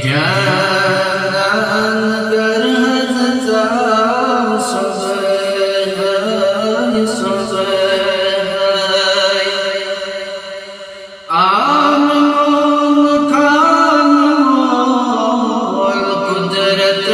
जान कर हज़ार सुबह सुबह आमन खान कुदरत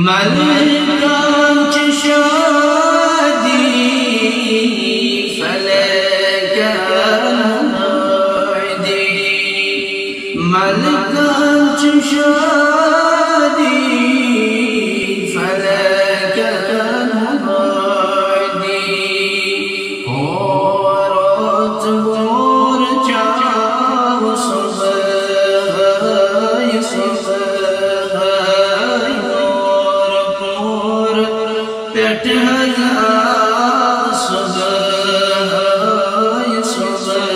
मलकान की शादी फलकान दी मलकान की शादी फलकान दी औरत मोर चाव सुबह सुबह पेट हजार सुबह सुबह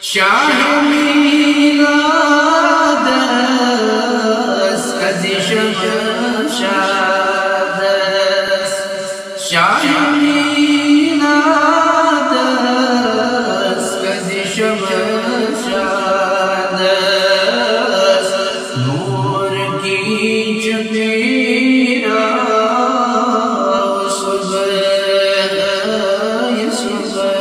शाह मीलादस कदिशम शादस शाह मीलादस कदिशम शादस नूर की मेरा सुबह सुबह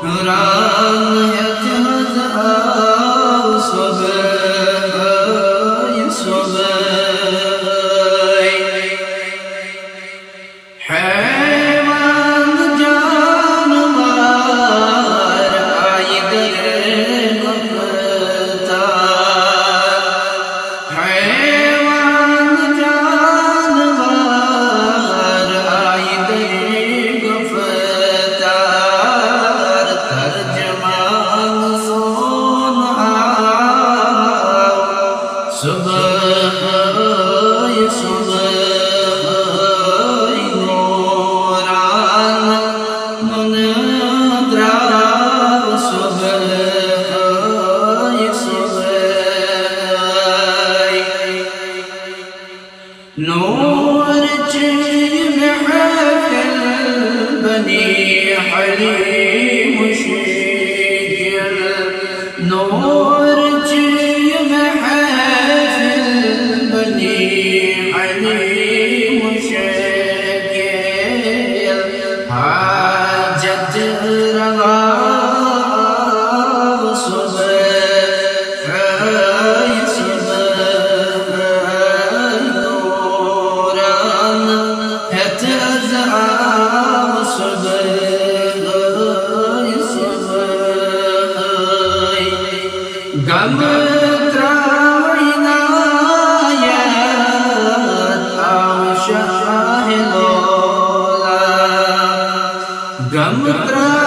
नूरान सुबह सुबह हैवान जानवर आई दर गुफ्ता नूर चीन महफिल बनी हलीम मुश्किल नूर चीन महफिल बनी हलीम मुश्किल हाजत रवा गम त्रावनायत आशाह लोला गम